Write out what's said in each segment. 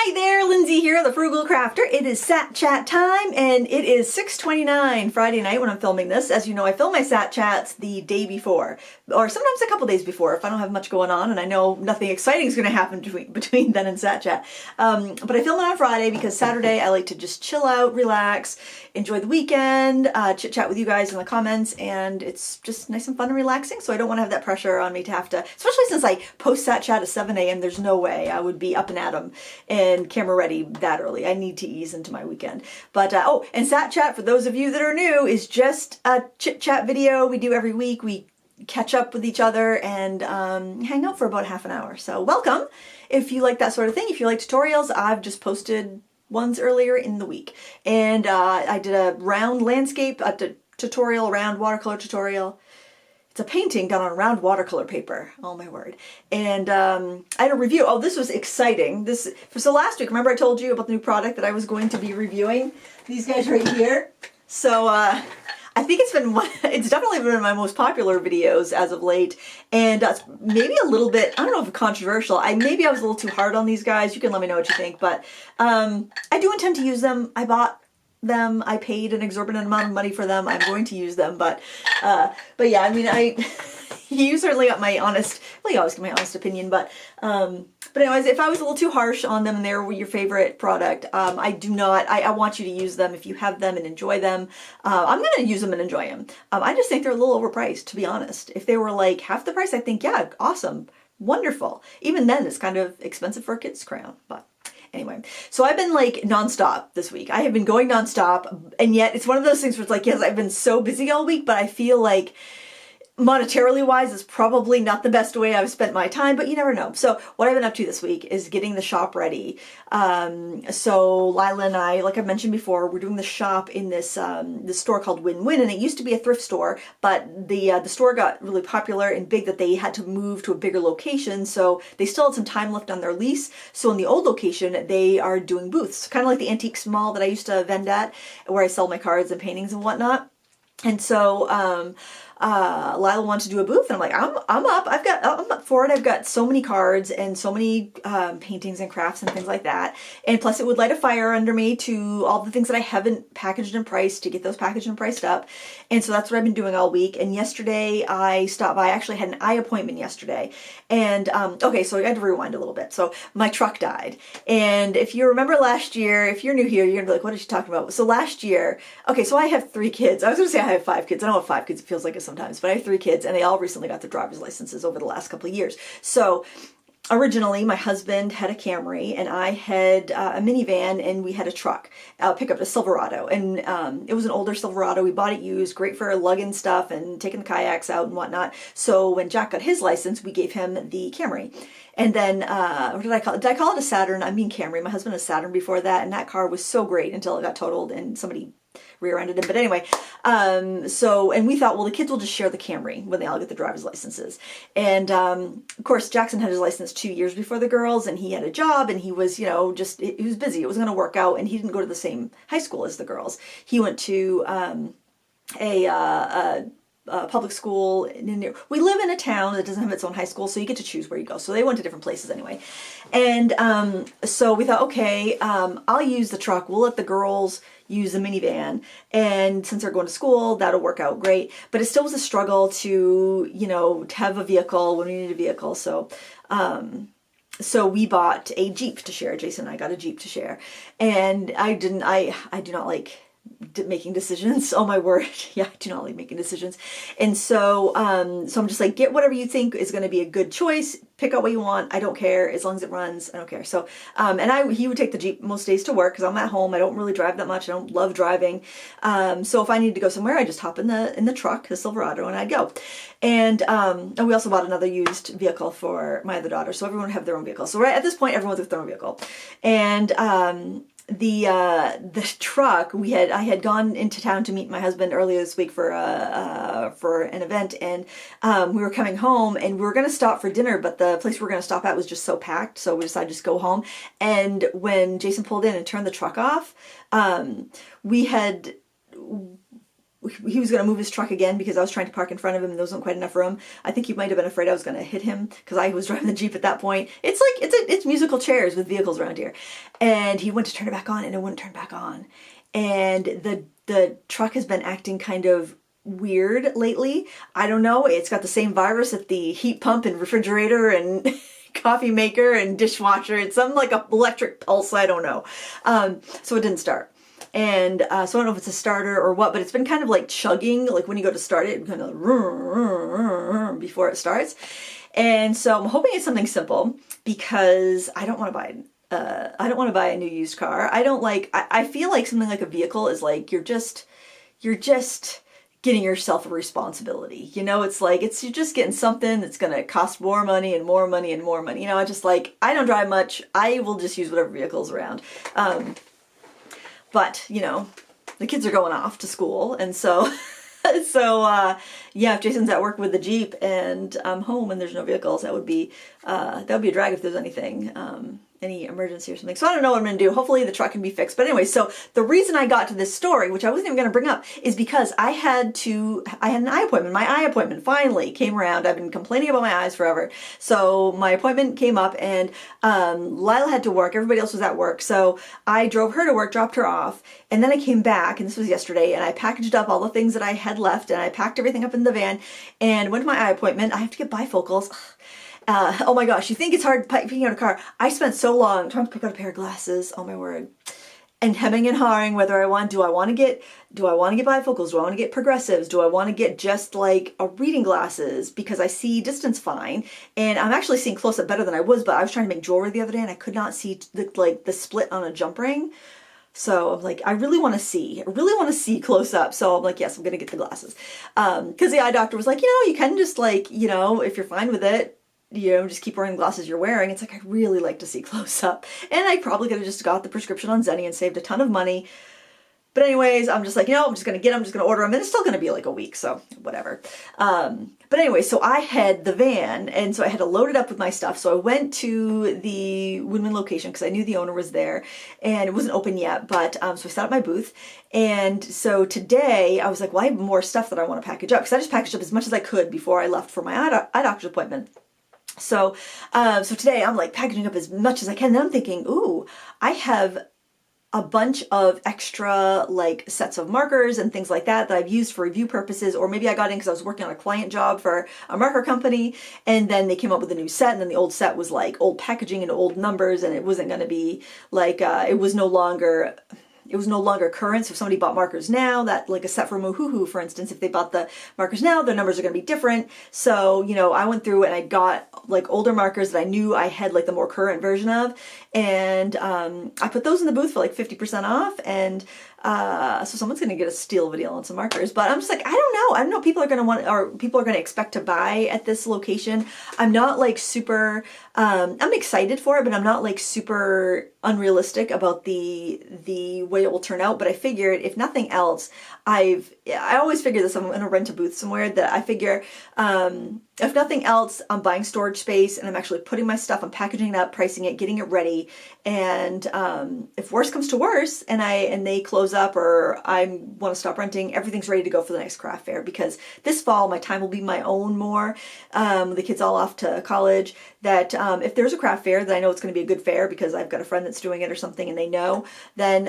Hi there, Lindsay here, the Frugal Crafter. It is Sat Chat time, and it is 6:29 Friday night when I'm filming this. As you know, I film my Sat Chats the day before, or sometimes a couple days before if I don't have much going on and I know nothing exciting is going to happen between then and Sat Chat. But I film it on Friday because Saturday I like to just chill out, relax, enjoy the weekend, chit-chat with you guys in the comments, and it's just nice and fun and relaxing, so I don't want to have that pressure on me to have to, especially since I post Sat Chat at 7 a.m. There's no way I would be up and at 'em and camera ready that early. I need to ease into my weekend. But oh, and Sat Chat, for those of you that are new, is just a chit chat video we do every week. We catch up with each other and hang out for about half an hour. So welcome if you like that sort of thing. If you like tutorials, I've just posted ones earlier in the week, and I did a round landscape tutorial, round watercolor tutorial. It's a painting done on round watercolor paper. Oh my word. And I had a review. Oh, this was exciting. So last week, remember I told you about the new product that I was going to be reviewing? These guys right here. So I think it's definitely been one of my most popular videos as of late. And maybe a little bit, I don't know if controversial. Maybe I was a little too hard on these guys. You can let me know what you think. But I do intend to use them. I bought them. I paid an exorbitant amount of money for them. I'm going to use them, but yeah, I mean, you certainly got my honest, well, you always get my honest opinion, but anyways, if I was a little too harsh on them and they were your favorite product, I want you to use them if you have them and enjoy them. I'm going to use them and enjoy them. I just think they're a little overpriced, to be honest. If they were like half the price, I think, yeah, awesome, wonderful. Even then, it's kind of expensive for a kid's crayon, but anyway, so I've been like nonstop this week. I have been going nonstop, and yet it's one of those things where it's like, yes, I've been so busy all week, but I feel like monetarily wise is probably not the best way I've spent my time, but you never know. So what I've been up to this week is getting the shop ready. So Lila and I, like I mentioned before, we're doing the shop in this store called Win-Win, and it used to be a thrift store, but the store got really popular and big that they had to move to a bigger location, so they still had some time left on their lease. So in the old location, they are doing booths, kind of like the antiques mall that I used to vend at, where I sell my cards and paintings and whatnot. And so Lila wanted to do a booth, and I'm like, I'm up for it. I've got so many cards and so many paintings and crafts and things like that. And plus it would light a fire under me to all the things that I haven't packaged and priced, to get those packaged and priced up. And so that's what I've been doing all week. And yesterday I stopped by. I actually had an eye appointment yesterday. And okay, so I had to rewind a little bit. So my truck died. And if you remember last year, if you're new here, you're gonna be like, what is she talking about? So last year, okay, so I have 3 kids. I was gonna say I have 5 kids. I don't have 5 kids. It feels like it sometimes, but I have 3 kids, and they all recently got their driver's licenses over the last couple of years. So originally my husband had a Camry and I had a minivan, and we had a truck, pickup, a Silverado, and it was an older Silverado. We bought it used, great for lugging stuff and taking the kayaks out and whatnot. So when Jack got his license, we gave him the Camry. And then, what did I call it? Did I call it a Saturn? I mean Camry. My husband had a Saturn before that, and that car was so great until it got totaled and somebody rear-ended him. But anyway, and we thought, well, the kids will just share the Camry when they all get the driver's licenses. And of course, Jackson had his license 2 years before the girls, and he had a job, and he was, he was busy. It was going to work out, and he didn't go to the same high school as the girls. He went to public school. We live in a town that doesn't have its own high school, so you get to choose where you go. So they went to different places anyway. And so we thought, okay, I'll use the truck. We'll let the girls use the minivan. And since they're going to school, that'll work out great. But it still was a struggle to, to have a vehicle when we needed a vehicle. So so we bought a Jeep to share. Jason and I got a Jeep to share. And I do not like making decisions. Oh my word. Yeah, I do not like making decisions. And so so I'm just like, get whatever you think is going to be a good choice. Pick out what you want. I don't care. As long as it runs, I don't care. So he would take the Jeep most days to work because I'm at home. I don't really drive that much. I don't love driving. So if I need to go somewhere, I just hop in the truck, the Silverado, and I'd go. And we also bought another used vehicle for my other daughter, so everyone would have their own vehicle. So right at this point, everyone's with their own vehicle. And the truck, I had gone into town to meet my husband earlier this week for an event, and we were coming home, and we were going to stop for dinner, but the place we were going to stop at was just so packed, so we decided to just go home. And when Jason pulled in and turned the truck off, we he was going to move his truck again because I was trying to park in front of him and there wasn't quite enough room. I think he might have been afraid I was going to hit him because I was driving the Jeep at that point. It's like, it's musical chairs with vehicles around here. And he went to turn it back on and it wouldn't turn back on. And the truck has been acting kind of weird lately. I don't know. It's got the same virus that the heat pump and refrigerator and coffee maker and dishwasher. It's something like a electric pulse. I don't know. So it didn't start. And so I don't know if it's a starter or what, but it's been kind of like chugging, like when you go to start it, kind of before it starts. And so I'm hoping it's something simple because I don't want to buy a new used car. I feel like something like a vehicle is like you're just getting yourself a responsibility. You know, it's like you're just getting something that's going to cost more money and more money and more money. You know, I don't drive much. I will just use whatever vehicle's around. But, you know, the kids are going off to school, and so yeah, if Jason's at work with the Jeep and I'm home and there's no vehicles, that would be a drag if there's anything, any emergency or something. So I don't know what I'm going to do. Hopefully the truck can be fixed. But anyway, so the reason I got to this story, which I wasn't even going to bring up, is because I had an eye appointment. My eye appointment finally came around. I've been complaining about my eyes forever. So my appointment came up and Lila had to work. Everybody else was at work. So I drove her to work, dropped her off, and then I came back, and this was yesterday, and I packaged up all the things that I had left, and I packed everything up in the van and went to my eye appointment. I have to get bifocals. Oh my gosh, you think it's hard picking out a car. I spent so long trying to pick out a pair of glasses, oh my word, and hemming and hawing whether do I want to get bifocals? Do I want to get progressives? Do I want to get just like a reading glasses because I see distance fine, and I'm actually seeing close up better than I was, but I was trying to make jewelry the other day and I could not see the split on a jump ring. So I'm like, I really want to see close up. So I'm like, yes, I'm going to get the glasses. Because the eye doctor was like, you know, you can just like, you know, if you're fine with it, you know, just keep wearing the glasses you're wearing. It's like, I really like to see close up. And I probably could have just got the prescription on Zenny and saved a ton of money. But anyways, I'm just like, you know, I'm just going to order them. And it's still going to be like a week, so whatever. But anyway, so I had the van, and so I had to load it up with my stuff. So I went to the Woodman location because I knew the owner was there, and it wasn't open yet. But so I set up my booth, and so today I was like, well, I have more stuff that I want to package up because I just packaged up as much as I could before I left for my eye doctor's appointment. So today I'm like packaging up as much as I can. And then I'm thinking, ooh, I have a bunch of extra like sets of markers and things like that I've used for review purposes, or maybe I got in because I was working on a client job for a marker company, and then they came up with a new set, and then the old set was like old packaging and old numbers, and it wasn't going to be like it was no longer current. So if somebody bought markers now, that like a set from Moohoo, for instance, if they bought the markers now, their numbers are going to be different. So, you know, I went through and I got like older markers that I knew I had like the more current version of. And I put those in the booth for like 50% off. And so someone's going to get a steal of a deal on some markers. But I'm just like, I don't know what people are going to want, or people are going to expect to buy at this location. I'm not like super, I'm excited for it, but I'm not like super unrealistic about the way it will turn out. But I figured if nothing else, I always figure this, I'm going to rent a booth somewhere, that I figure if nothing else, I'm buying storage space and I'm actually putting my stuff, I'm packaging it up, pricing it, getting it ready. And if worse comes to worse and they close up or I want to stop renting, everything's ready to go for the next craft fair, because this fall my time will be my own more. The kids all off to college, that if there's a craft fair that I know it's going to be a good fair because I've got a friend that's doing it or something and they know, then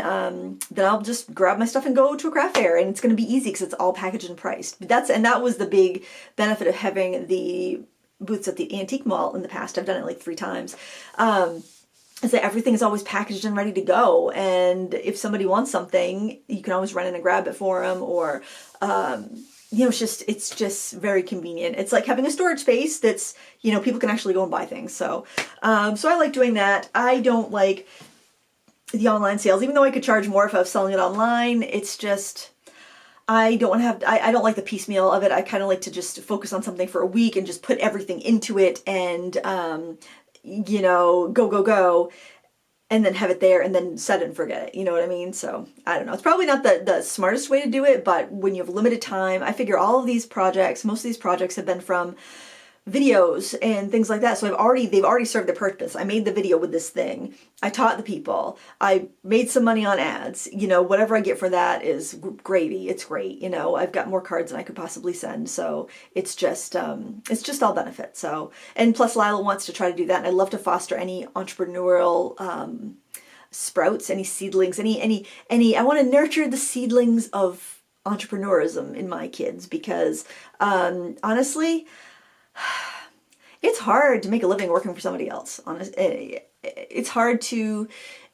I'll just grab my stuff and go to a craft fair, and it's going to be easy because it's all packaged and priced. But that was the big benefit of having the booths at the antique mall in the past. I've done it like 3 times. Is that everything is always packaged and ready to go, and if somebody wants something, you can always run in and grab it for them, or you know, it's just very convenient. It's like having a storage space that's, you know, people can actually go and buy things. So so I like doing that. I don't like the online sales, even though I could charge more if I was selling it online. It's just, I don't like the piecemeal of it. I kind of like to just focus on something for a week and just put everything into it and you know, go, and then have it there and then set it and forget it. You know what I mean? So I don't know. It's probably not the smartest way to do it, but when you have limited time, I figure all of these projects, most of these projects have been from videos and things like that. So they've already served their purpose. I made the video with this thing. I taught the people. I made some money on ads. You know, whatever I get for that is gravy. It's great. You know, I've got more cards than I could possibly send. So it's just all benefit. So, and plus Lila wants to try to do that. And I love to foster any entrepreneurial, sprouts, any seedlings, any, I want to nurture the seedlings of entrepreneurism in my kids because, honestly, it's hard to make a living working for somebody else. It's not hard to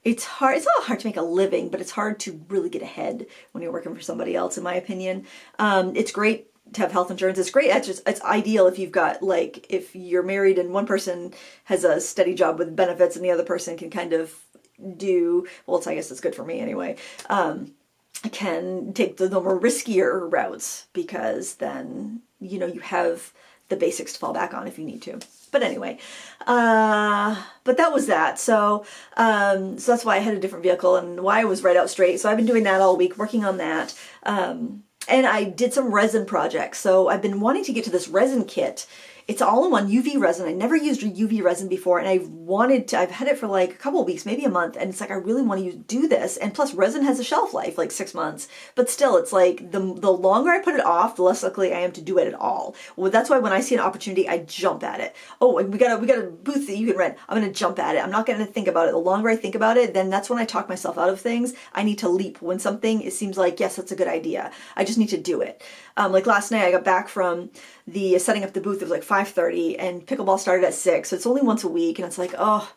make a living, but it's hard to really get ahead when you're working for somebody else, in my opinion. It's great to have health insurance. It's great. It's ideal if you've got, like, if you're married and one person has a steady job with benefits and the other person can kind of I guess it's good for me anyway. I can take the more riskier routes because then, you know, you have the basics to fall back on if you need to. But anyway, but that was that. So that's why I had a different vehicle and why I was right out straight. So I've been doing that all week, working on that. And I did some resin projects. So I've been wanting to get to this resin kit. It's all-in-one UV resin. I never used UV resin before, and I've had it for like a couple of weeks, maybe a month, and it's like I really want to do this. And plus, resin has a shelf life, like 6 months. But still, it's like the longer I put it off, the less likely I am to do it at all. Well, that's why when I see an opportunity, I jump at it. Oh, and we got a booth that you can rent. I'm going to jump at it. I'm not going to think about it. The longer I think about it, then that's when I talk myself out of things. I need to leap when it seems like, yes, that's a good idea. I just need to do it. Like last night, I got back from the setting up the booth. It was like 5:30, and pickleball started at 6, so it's only once a week. And it's like, oh,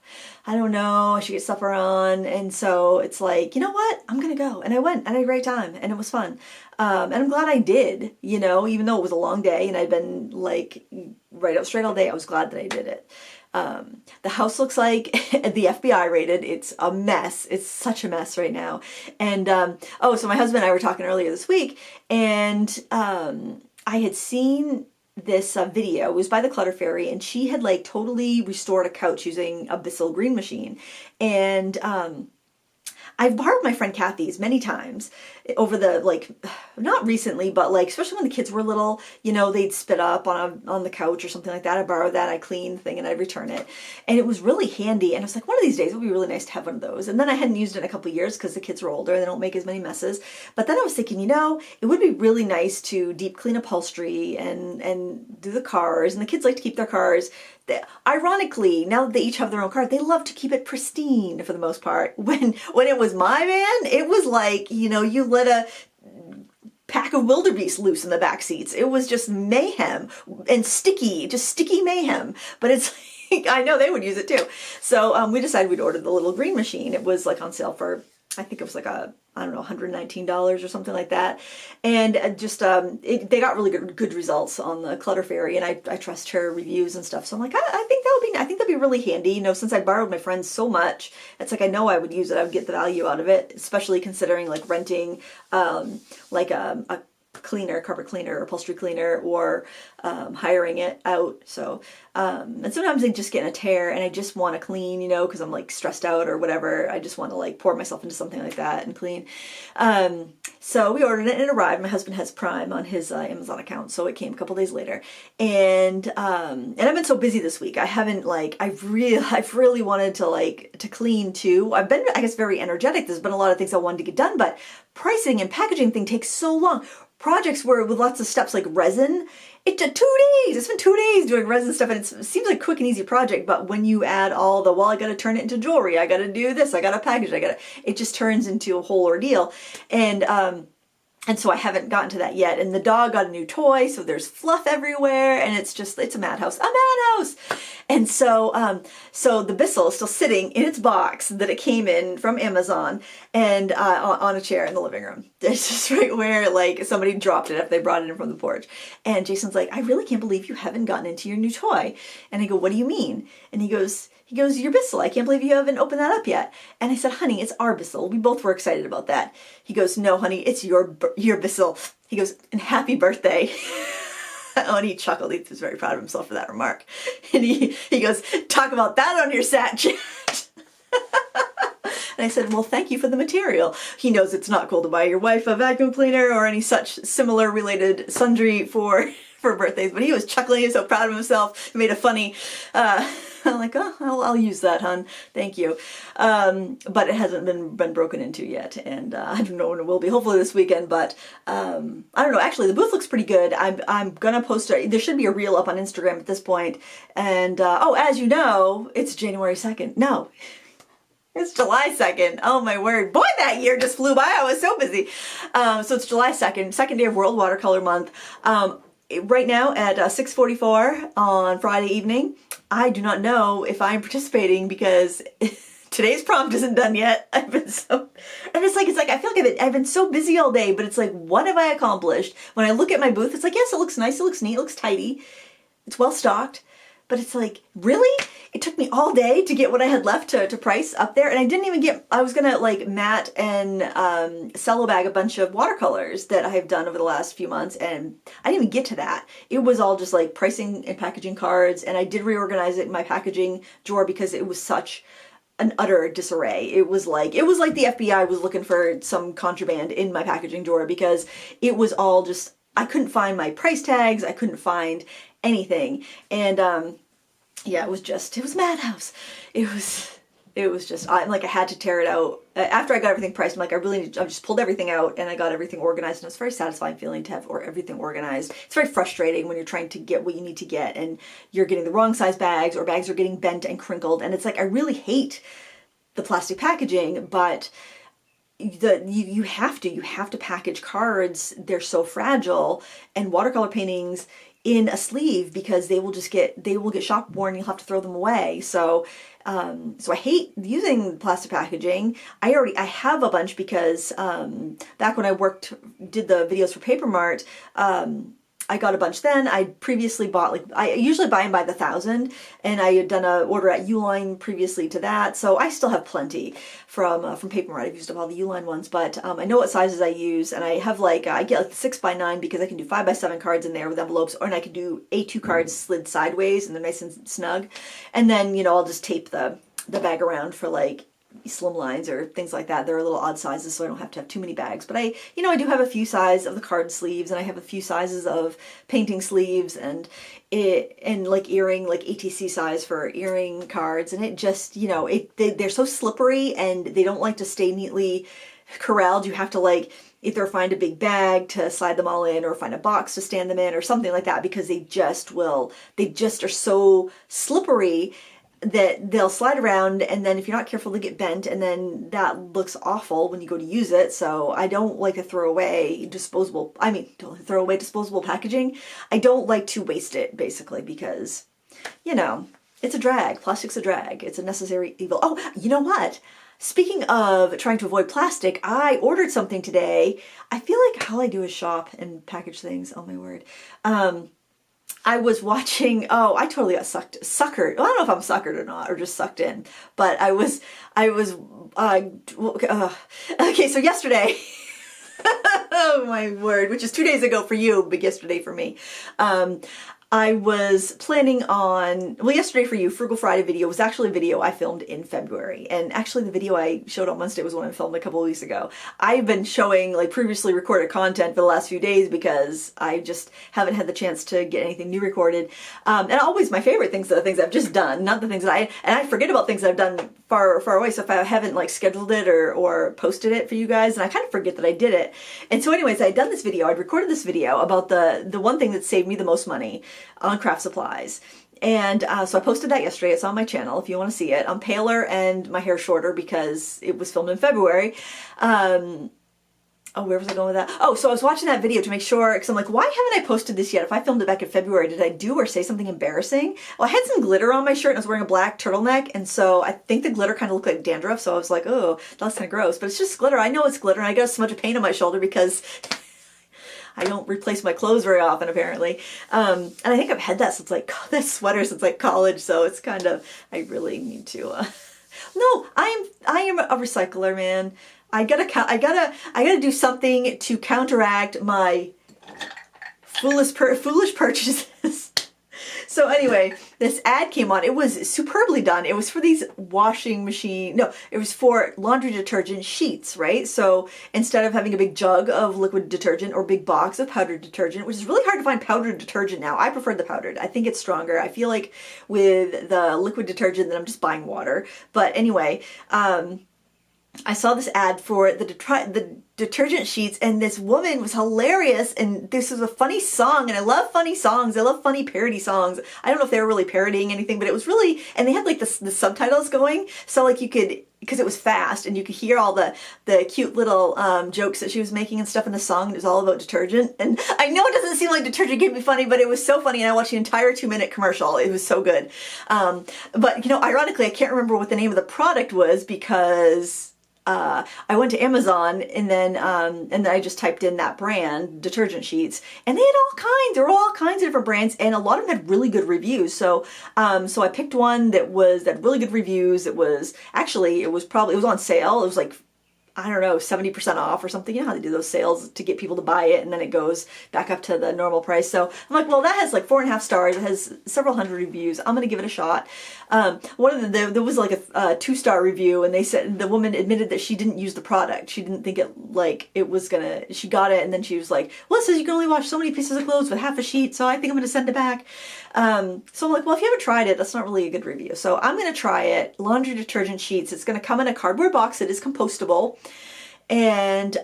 I don't know, I should get supper on. And so it's like, you know what? I'm gonna go. And I went, and I had a great time, and it was fun. And I'm glad I did. You know, even though it was a long day, and I'd been like right up straight all day, I was glad that I did it. The house looks like the FBI rated. It's a mess. It's such a mess right now. And, so my husband and I were talking earlier this week, and I had seen this video. It was by the Clutter Fairy, and she had like totally restored a couch using a Bissell green machine. And I've borrowed my friend Kathy's many times over the, like, not recently, but like, especially when the kids were little, you know, they'd spit up on the couch or something like that. I borrowed that, I cleaned the thing, and I'd return it. And it was really handy. And I was like, one of these days it would be really nice to have one of those. And then I hadn't used it in a couple of years because the kids were older and they don't make as many messes. But then I was thinking, you know, it would be really nice to deep clean upholstery and do the cars. And the kids like to keep their cars. Ironically, now that they each have their own car, they love to keep it pristine for the most part. When it was my van, it was like, you know, you let a pack of wildebeest loose in the back seats. It was just mayhem and sticky mayhem. But it's like, I know they would use it too. So we decided we'd order the little green machine. It was like on sale for, I think it was like $119 or something like that. And they got really good results on the Clutter Fairy, and I trust her reviews and stuff. So I'm like, I think that'd be really handy. You know, since I borrowed my friends so much, it's like I know I would use it. I would get the value out of it, especially considering like renting like a cleaner, carpet cleaner, upholstery cleaner, or hiring it out. So and sometimes I just get in a tear and I just want to clean, you know, because I'm like stressed out or whatever. I just want to like pour myself into something like that and clean. So we ordered it and it arrived. My husband has Prime on his Amazon account, so it came a couple days later. And I've been so busy this week. I haven't I've really wanted to clean too. I've been, I guess, very energetic. There's been a lot of things I wanted to get done, but pricing and packaging thing takes so long. Projects were with lots of steps like resin, it took 2 days. It's been 2 days doing resin stuff, and it seems like a quick and easy project, but when you add all the, well, I got to turn it into jewelry, I got to do this, I got to package, it just turns into a whole ordeal. And so I haven't gotten to that yet. And the dog got a new toy, so there's fluff everywhere, and it's a madhouse, And so, so the Bissell is still sitting in its box that it came in from Amazon, and on a chair in the living room. It's just right where like somebody dropped it if they brought it in from the porch. And Jason's like, I really can't believe you haven't gotten into your new toy. And I go, what do you mean? And he goes, your Bissell, I can't believe you haven't opened that up yet. And I said, honey, it's our Bissell. We both were excited about that. He goes, no, honey, it's your Bissell. He goes, and happy birthday. Oh, and he chuckled. He was very proud of himself for that remark. And he goes, talk about that on your sat chat. And I said, well, thank you for the material. He knows it's not cool to buy your wife a vacuum cleaner or any such similar related sundry for for birthdays, but he was chuckling. He was so proud of himself. He made a funny, I'm like, oh, I'll use that, hon. Thank you. But it hasn't been broken into yet, and I don't know when it will be. Hopefully this weekend, but I don't know. Actually, the booth looks pretty good. I'm gonna post it. There should be a reel up on Instagram at this point. And oh, as you know, it's January 2nd. No. It's July 2nd. Oh my word. Boy, that year just flew by. I was so busy. So it's July 2nd, second day of World Watercolor Month. Right now at 6:44 on Friday evening. I do not know if I'm participating because today's prompt isn't done yet. I've been so, and it's like I feel like I've been so busy all day, but it's like, what have I accomplished? When I look at my booth, it's like, yes, it looks nice, it looks neat, it looks tidy, it's well stocked. But it's like, really? It took me all day to get what I had left to price up there. And I didn't even get, I was going to like mat and cello bag a bunch of watercolors that I have done over the last few months. And I didn't even get to that. It was all just like pricing and packaging cards. And I did reorganize it in my packaging drawer because it was such an utter disarray. It was like the FBI was looking for some contraband in my packaging drawer because it was all just, I couldn't find my price tags. I couldn't find anything. And yeah, it was madhouse. It was just, I had to tear it out. After I got everything priced, I'm like, I just pulled everything out and I got everything organized, and it's a very satisfying feeling to have everything organized. It's very frustrating when you're trying to get what you need to get and you're getting the wrong size bags, or bags are getting bent and crinkled, and it's like, I really hate the plastic packaging, but you have to package cards. They're so fragile, and watercolor paintings in a sleeve, because they will get shop worn. You'll have to throw them away. So I hate using plastic packaging. I have a bunch because back when I did the videos for Paper Mart, I got a bunch then. I previously bought, I usually buy them by the 1,000, and I had done an order at Uline previously to that, so I still have plenty from Paper Mart. I've used up all the Uline ones, but I know what sizes I use, and I have I get the 6x9 because I can do 5x7 cards in there with envelopes, and I can do A2 cards slid sideways, and they're nice and snug, and then, I'll just tape the bag around for slim lines or things like that. They're a little odd sizes, so I don't have to have too many bags. But I do have a few sizes of the card sleeves, and I have a few sizes of painting sleeves, and earring, ATC size for earring cards. And it just, they're so slippery, and they don't like to stay neatly corralled. You have to either find a big bag to slide them all in, or find a box to stand them in, or something like that, because they just are so slippery that they'll slide around, and then if you're not careful, they get bent, and then that looks awful when you go to use it. So I don't like to throw away disposable packaging. I don't like to waste it, basically, because, it's a drag. Plastic's a drag. It's a necessary evil. Oh, you know what? Speaking of trying to avoid plastic, I ordered something today. I feel like all I do is shop and package things. Oh my word. I was watching, I totally got suckered. Well, I don't know if I'm suckered or not, or just sucked in, but okay, so yesterday, oh my word, which is 2 days ago for you, but yesterday for me, I was planning on, yesterday for you, Frugal Friday video was actually a video I filmed in February. And actually the video I showed on Wednesday was one I filmed a couple of weeks ago. I've been showing previously recorded content for the last few days because I just haven't had the chance to get anything new recorded. And always my favorite things are the things I've just done, not the things that I forget about things that I've done far away. So if I haven't scheduled it or posted it for you guys, and I kind of forget that I did it. And so anyways, I had done this video, I'd recorded this video about the one thing that saved me the most money on craft supplies. And so I posted that yesterday. It's on my channel if you want to see it. I'm paler and my hair shorter because it was filmed in February. Where was I going with that? Oh, so I was watching that video to make sure, because I'm like, why haven't I posted this yet? If I filmed it back in February, did I do or say something embarrassing? Well, I had some glitter on my shirt, and I was wearing a black turtleneck, and so I think the glitter kind of looked like dandruff, so I was like, oh, that's kind of gross. But it's just glitter. I know it's glitter, and I got a smudge of paint on my shoulder because I don't replace my clothes very often, apparently. And I think I've had that since this sweater since college, so it's kind of, I really need to, no, I am a recycler, man. I gotta do something to counteract my foolish purchases. So anyway, this ad came on. It was superbly done. It was for these washing machine, no, it was for laundry detergent sheets, right? So instead of having a big jug of liquid detergent or big box of powdered detergent, which is really hard to find powdered detergent now. I prefer the powdered. I think it's stronger. I feel like with the liquid detergent that I'm just buying water. But anyway, I saw this ad for the detergent sheets, and this woman was hilarious, and this was a funny song, and I love funny songs. I love funny parody songs. I don't know if they were really parodying anything, but it was really, and they had like the subtitles going, so like you could, because it was fast, and you could hear all the cute little jokes that she was making and stuff in the song, and it was all about detergent. And I know it doesn't seem like detergent can be funny, but it was so funny, and I watched the entire 2-minute commercial. It was so good. But, you know, ironically, I can't remember what the name of the product was, because I went to Amazon, and then I just typed in that brand, detergent sheets, and they had all kinds. There were all kinds of different brands, and a lot of them had really good reviews. So I picked one that had really good reviews. It was on sale. It was like, I don't know, 70% off or something. You know how they do those sales to get people to buy it, and then it goes back up to the normal price. So I'm like, well, that has like 4.5 stars. It has several hundred reviews. I'm going to give it a shot. There was like a 2-star review, and they said the woman admitted that she didn't use the product. She didn't think she got it, and then she was like, well, it says you can only wash so many pieces of clothes with half a sheet, so I think I'm going to send it back. So I'm like, well, if you haven't tried it, that's not really a good review. So I'm going to try it. Laundry detergent sheets. It's going to come in a cardboard box that is compostable, and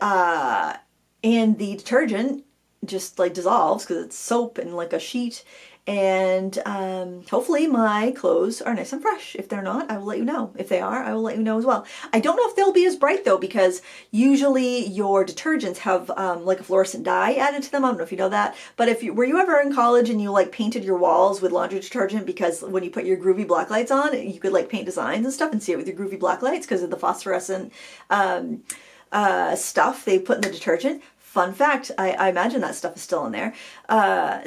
the detergent just like dissolves because it's soap and like a sheet. And hopefully my clothes are nice and fresh. If they're not, I will let you know. If they are, I will let you know as well. I don't know if they'll be as bright though, because usually your detergents have like a fluorescent dye added to them. I don't know if you know that, but were you ever in college and you like painted your walls with laundry detergent, because when you put your groovy black lights on, you could like paint designs and stuff and see it with your groovy black lights because of the phosphorescent stuff they put in the detergent. Fun fact, I imagine that stuff is still in there. I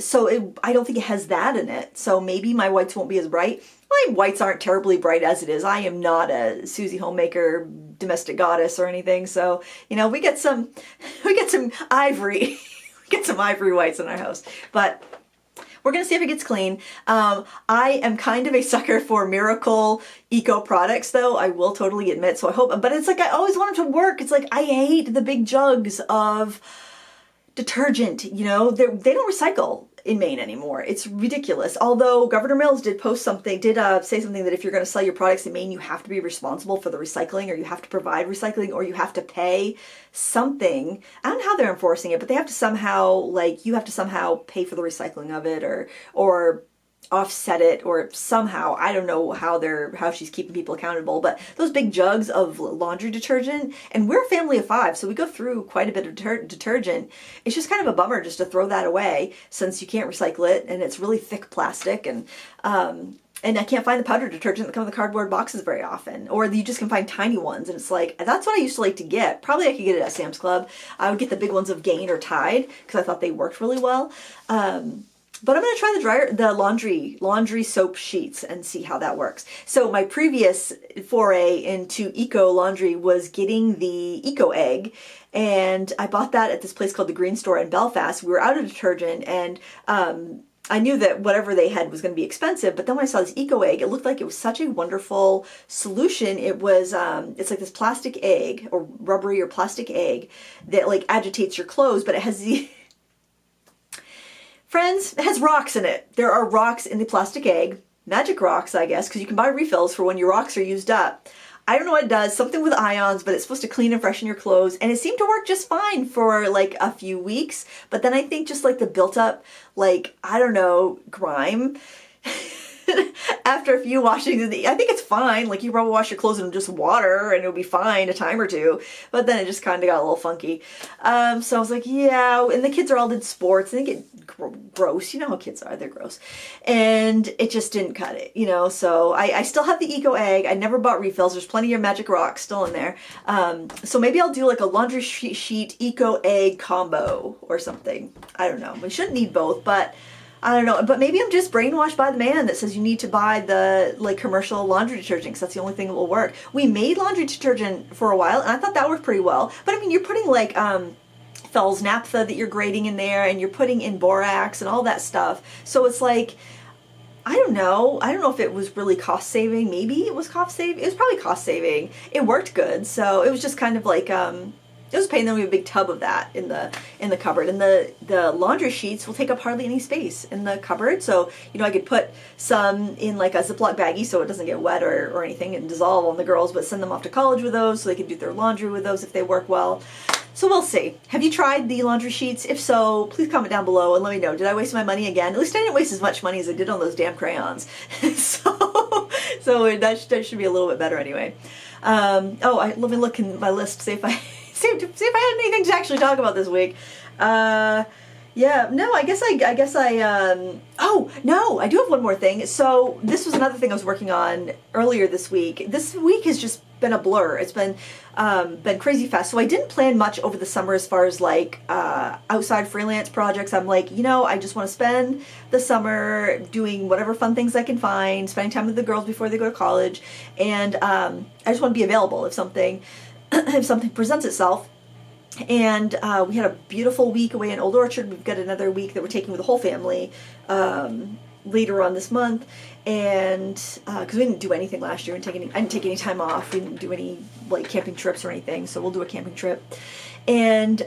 don't think it has that in it. So maybe my whites won't be as bright. My whites aren't terribly bright as it is. I am not a Susie Homemaker domestic goddess or anything. So, you know, we get some ivory. We get some ivory whites in our house. But we're going to see if it gets clean. I am kind of a sucker for Miracle Eco products, though, I will totally admit. So I hope, but it's like I always want them to work. It's like I hate the big jugs of detergent, you know, they don't recycle in Maine anymore. It's ridiculous. Although Governor Mills did say something that if you're going to sell your products in Maine, you have to be responsible for the recycling, or you have to provide recycling, or you have to pay something. I don't know how they're enforcing it, but they have to somehow, you have to somehow pay for the recycling of it, or offset it, or somehow. I don't know how she's keeping people accountable, but those big jugs of laundry detergent, and we're a family of 5, so we go through quite a bit of detergent. It's just kind of a bummer just to throw that away, since you can't recycle it, and it's really thick plastic, and I can't find the powder detergent that come in the cardboard boxes very often, or you just can find tiny ones, and it's like, that's what I used to like to get. Probably I could get it at Sam's Club. I would get the big ones of Gain or Tide, because I thought they worked really well. But I'm going to try the laundry soap sheets and see how that works. So my previous foray into eco laundry was getting the eco egg, and I bought that at this place called the Green Store in Belfast. We were out of detergent, and I knew that whatever they had was going to be expensive, but then when I saw this eco egg, it looked like it was such a wonderful solution. It was, it's like this plastic egg, or rubbery or plastic egg, that like agitates your clothes, but it has the... Friends, it has rocks in it. There are rocks in the plastic egg. Magic rocks, I guess, because you can buy refills for when your rocks are used up. I don't know what it does, something with ions, but it's supposed to clean and freshen your clothes, and it seemed to work just fine for like a few weeks, but then I think just like the built up, like, I don't know, grime, after a few washings, I think it's fine. Like, you probably wash your clothes in just water and it'll be fine a time or two, but then it just kind of got a little funky. So I was like, yeah, and the kids all did sports, and they get gross. You know how kids are, they're gross. And it just didn't cut it, you know, so I still have the eco egg. I never bought refills. There's plenty of magic rocks still in there. So maybe I'll do like a laundry sheet eco egg combo or something. I don't know. We shouldn't need both, but I don't know, but maybe I'm just brainwashed by the man that says you need to buy the like commercial laundry detergent because that's the only thing that will work. We made laundry detergent for a while, and I thought that worked pretty well. But I mean, you're putting like Fels naphtha that you're grating in there, and you're putting in borax and all that stuff. So it's like, I don't know. I don't know if it was really cost saving. Maybe it was cost saving. It was probably cost saving. It worked good, so it was just kind of like it was a pain. Then we have a big tub of that in the cupboard, and the laundry sheets will take up hardly any space in the cupboard. So I could put some in like a Ziploc baggie so it doesn't get wet or anything and dissolve on the girls, but send them off to college with those so they can do their laundry with those if they work well. So we'll see. Have you tried the laundry sheets? If so, please comment down below and let me know. Did I waste my money again? At least I didn't waste as much money as I did on those damn crayons. so that should be a little bit better anyway. Let me look in my list, see if I see if I had anything to actually talk about this week. Yeah, no, I guess oh, no, I do have one more thing. So this was another thing I was working on earlier this week. This week has just been a blur. It's been crazy fast. So I didn't plan much over the summer as far as like outside freelance projects. I'm like, I just want to spend the summer doing whatever fun things I can find, spending time with the girls before they go to college, and I just want to be available if something presents itself. And we had a beautiful week away in Old Orchard. We've got another week that we're taking with the whole family later on this month, and because we didn't do anything last year, I didn't take any time off. We didn't do any like camping trips or anything, so we'll do a camping trip. And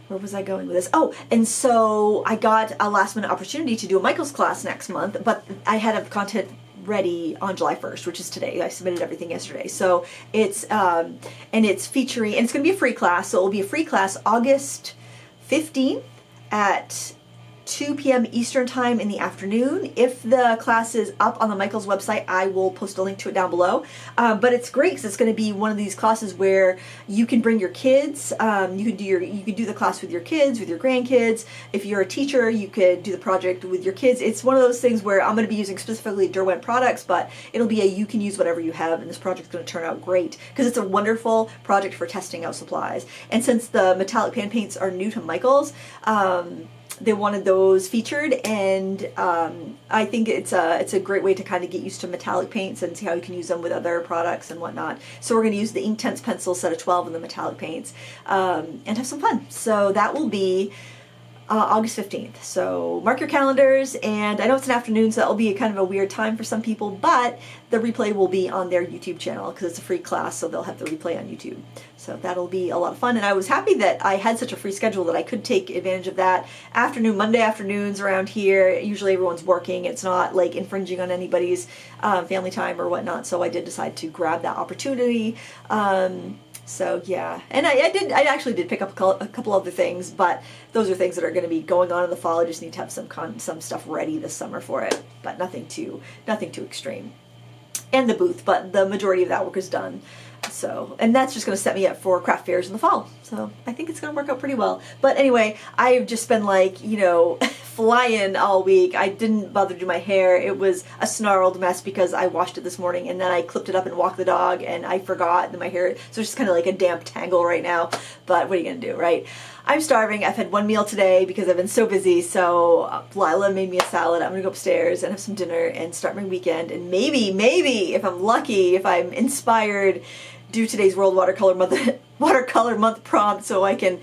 where was I going with this? Oh, and so I got a last minute opportunity to do a Michael's class next month, but I had a content ready on July 1st, which is today. I submitted everything yesterday. So it's and it's featuring, and it's going to be a free class. So it will be a free class August 15th at 2 p.m. Eastern time in the afternoon. If the class is up on the Michael's website, I will post a link to it down below. But it's great because it's going to be one of these classes where you can bring your kids. You could do the class with your kids, with your grandkids. If you're a teacher, you could do the project with your kids. It's one of those things where I'm going to be using specifically Derwent products, but it'll be you can use whatever you have, and this project's going to turn out great because it's a wonderful project for testing out supplies. And since the metallic pan paints are new to Michael's, they wanted those featured, and I think it's a great way to kind of get used to metallic paints and see how you can use them with other products and whatnot. So we're going to use the Inktense pencil set of 12 and the metallic paints and have some fun. So that will be August 15th. So mark your calendars, and I know it's an afternoon, so that will be kind of a weird time for some people, but the replay will be on their YouTube channel because it's a free class, so they'll have the replay on YouTube. So that'll be a lot of fun, and I was happy that I had such a free schedule that I could take advantage of that afternoon. Monday afternoons around here, usually everyone's working. It's not like infringing on anybody's family time or whatnot, so I did decide to grab that opportunity. So yeah, and I actually did pick up a couple other things, but those are things that are going to be going on in the fall. I just need to have some stuff ready this summer for it, but nothing too extreme. And the booth, but the majority of that work is done. So, and that's just going to set me up for craft fairs in the fall. So I think it's going to work out pretty well. But anyway, I've just been like, flying all week. I didn't bother to do my hair. It was a snarled mess because I washed it this morning and then I clipped it up and walked the dog and I forgot that my hair, so it's just kind of like a damp tangle right now. But what are you going to do, right? I'm starving. I've had one meal today because I've been so busy. So Lila made me a salad. I'm going to go upstairs and have some dinner and start my weekend. And maybe, if I'm lucky, if I'm inspired, do today's World Watercolor Month prompt so I can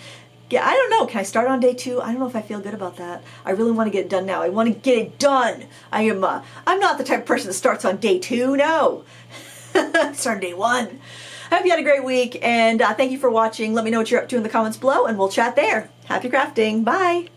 get, I don't know, can I start on day 2? I don't know if I feel good about that. I really want to get it done now. I want to get it done. I'm not the type of person that starts on day 2, no. Start on day 1. I hope you had a great week, and thank you for watching. Let me know what you're up to in the comments below, and we'll chat there. Happy crafting. Bye.